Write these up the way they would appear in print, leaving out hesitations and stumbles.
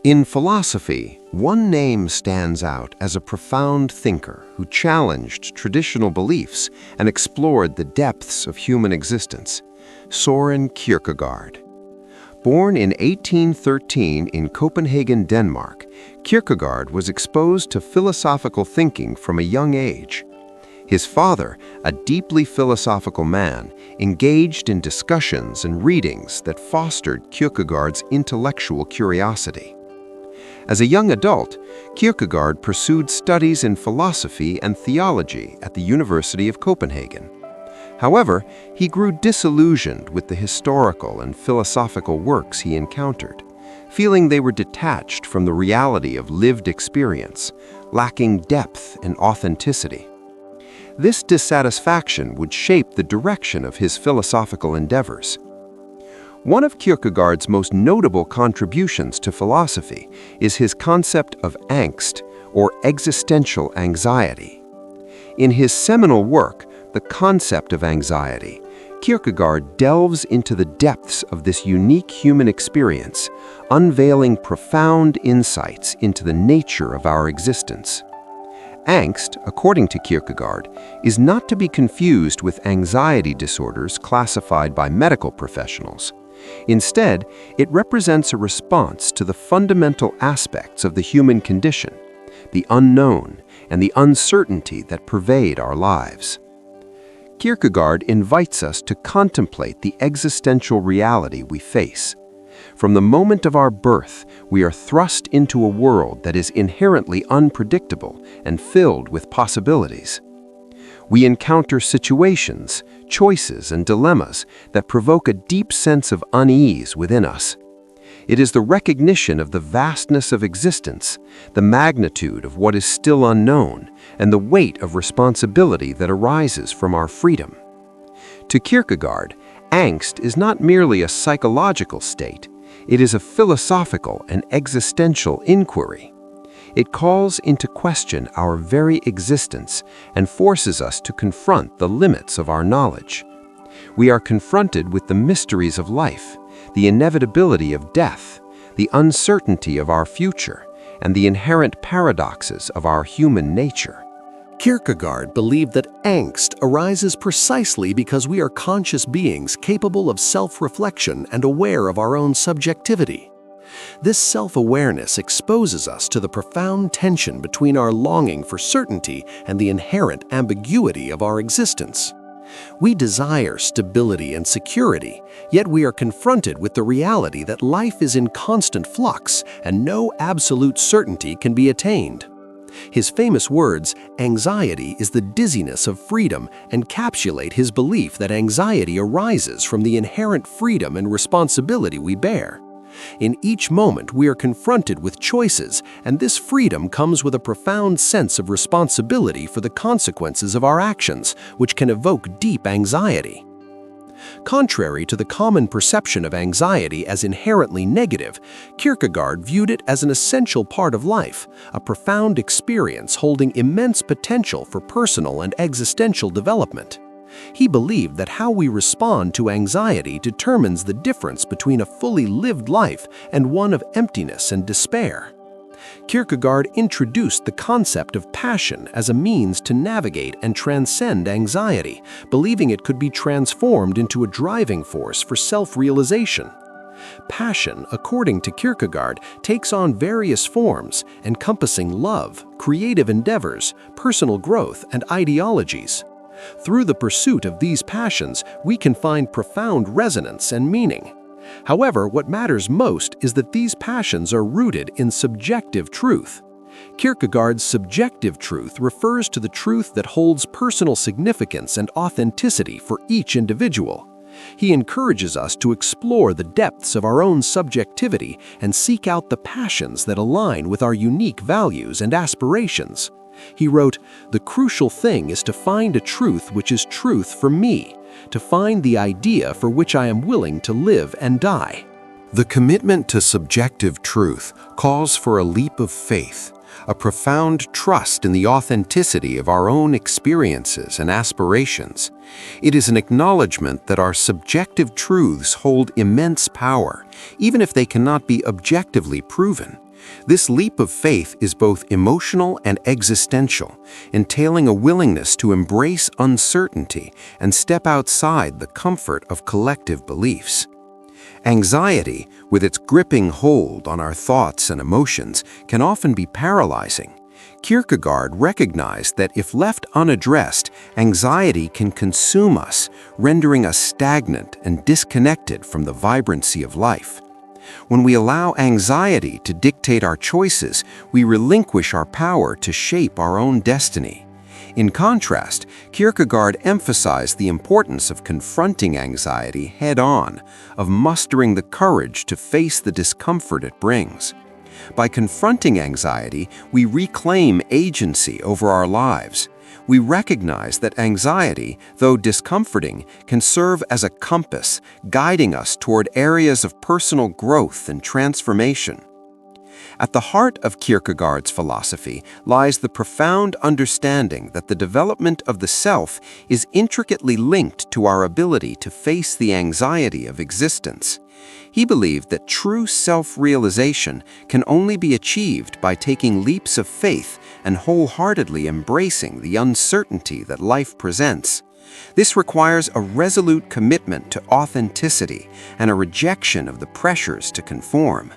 In philosophy, one name stands out as a profound thinker who challenged traditional beliefs and explored the depths of human existence: Søren Kierkegaard. Born in 1813 in Copenhagen, Denmark, Kierkegaard was exposed to philosophical thinking from a young age. His father, a deeply philosophical man, engaged in discussions and readings that fostered Kierkegaard's intellectual curiosity. As a young adult, Kierkegaard pursued studies in philosophy and theology at the University of Copenhagen. However, he grew disillusioned with the historical and philosophical works he encountered, feeling they were detached from the reality of lived experience, lacking depth and authenticity. This dissatisfaction would shape the direction of his philosophical endeavors. One of Kierkegaard's most notable contributions to philosophy is his concept of angst, or existential anxiety. In his seminal work, The Concept of Anxiety, Kierkegaard delves into the depths of this unique human experience, unveiling profound insights into the nature of our existence. Angst, according to Kierkegaard, is not to be confused with anxiety disorders classified by medical professionals. Instead, it represents a response to the fundamental aspects of the human condition, the unknown and the uncertainty that pervade our lives. Kierkegaard invites us to contemplate the existential reality we face. From the moment of our birth, we are thrust into a world that is inherently unpredictable and filled with possibilities. We encounter situations, choices, and dilemmas that provoke a deep sense of unease within us. It is the recognition of the vastness of existence, the magnitude of what is still unknown, and the weight of responsibility that arises from our freedom. To Kierkegaard, angst is not merely a psychological state, it is a philosophical and existential inquiry. It calls into question our very existence and forces us to confront the limits of our knowledge. We are confronted with the mysteries of life, the inevitability of death, the uncertainty of our future, and the inherent paradoxes of our human nature. Kierkegaard believed that angst arises precisely because we are conscious beings capable of self-reflection and aware of our own subjectivity. This self-awareness exposes us to the profound tension between our longing for certainty and the inherent ambiguity of our existence. We desire stability and security, yet we are confronted with the reality that life is in constant flux and no absolute certainty can be attained. His famous words, "Anxiety is the dizziness of freedom," encapsulate his belief that anxiety arises from the inherent freedom and responsibility we bear. In each moment, we are confronted with choices, and this freedom comes with a profound sense of responsibility for the consequences of our actions, which can evoke deep anxiety. Contrary to the common perception of anxiety as inherently negative, Kierkegaard viewed it as an essential part of life, a profound experience holding immense potential for personal and existential development. He believed that how we respond to anxiety determines the difference between a fully lived life and one of emptiness and despair. Kierkegaard introduced the concept of passion as a means to navigate and transcend anxiety, believing it could be transformed into a driving force for self-realization. Passion, according to Kierkegaard, takes on various forms, encompassing love, creative endeavors, personal growth, and ideologies. Through the pursuit of these passions, we can find profound resonance and meaning. However, what matters most is that these passions are rooted in subjective truth. Kierkegaard's subjective truth refers to the truth that holds personal significance and authenticity for each individual. He encourages us to explore the depths of our own subjectivity and seek out the passions that align with our unique values and aspirations. He wrote, "The crucial thing is to find a truth which is truth for me, to find the idea for which I am willing to live and die." The commitment to subjective truth calls for a leap of faith, a profound trust in the authenticity of our own experiences and aspirations. It is an acknowledgement that our subjective truths hold immense power, even if they cannot be objectively proven. This leap of faith is both emotional and existential, entailing a willingness to embrace uncertainty and step outside the comfort of collective beliefs. Anxiety, with its gripping hold on our thoughts and emotions, can often be paralyzing. Kierkegaard recognized that if left unaddressed, anxiety can consume us, rendering us stagnant and disconnected from the vibrancy of life. When we allow anxiety to dictate our choices, we relinquish our power to shape our own destiny. In contrast, Kierkegaard emphasized the importance of confronting anxiety head-on, of mustering the courage to face the discomfort it brings. By confronting anxiety, we reclaim agency over our lives. We recognize that anxiety, though discomforting, can serve as a compass, guiding us toward areas of personal growth and transformation. At the heart of Kierkegaard's philosophy lies the profound understanding that the development of the self is intricately linked to our ability to face the anxiety of existence. He believed that true self-realization can only be achieved by taking leaps of faith and wholeheartedly embracing the uncertainty that life presents. This requires a resolute commitment to authenticity and a rejection of the pressures to conform.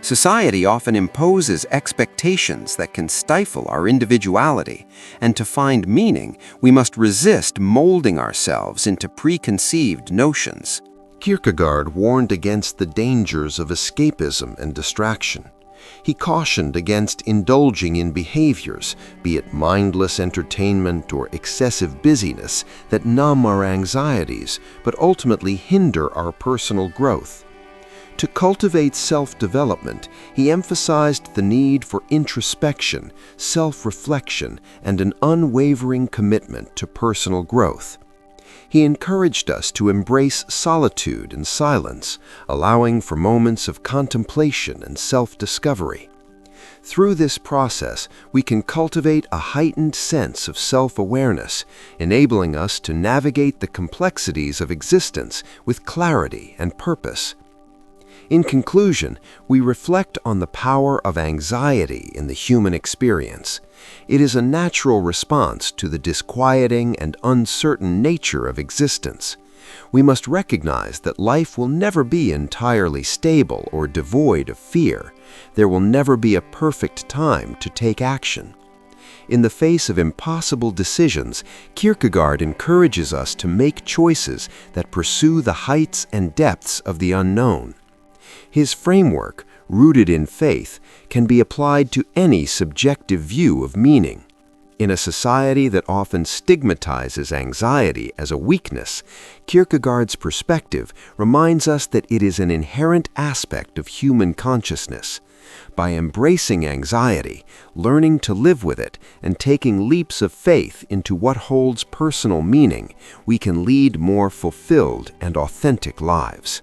Society often imposes expectations that can stifle our individuality, and to find meaning, we must resist molding ourselves into preconceived notions. Kierkegaard warned against the dangers of escapism and distraction. He cautioned against indulging in behaviors, be it mindless entertainment or excessive busyness, that numb our anxieties but ultimately hinder our personal growth. To cultivate self-development, he emphasized the need for introspection, self-reflection, and an unwavering commitment to personal growth. He encouraged us to embrace solitude and silence, allowing for moments of contemplation and self-discovery. Through this process, we can cultivate a heightened sense of self-awareness, enabling us to navigate the complexities of existence with clarity and purpose. In conclusion, we reflect on the power of anxiety in the human experience. It is a natural response to the disquieting and uncertain nature of existence. We must recognize that life will never be entirely stable or devoid of fear. There will never be a perfect time to take action. In the face of impossible decisions, Kierkegaard encourages us to make choices that pursue the heights and depths of the unknown. His framework, rooted in faith, can be applied to any subjective view of meaning. In a society that often stigmatizes anxiety as a weakness, Kierkegaard's perspective reminds us that it is an inherent aspect of human consciousness. By embracing anxiety, learning to live with it, and taking leaps of faith into what holds personal meaning, we can lead more fulfilled and authentic lives.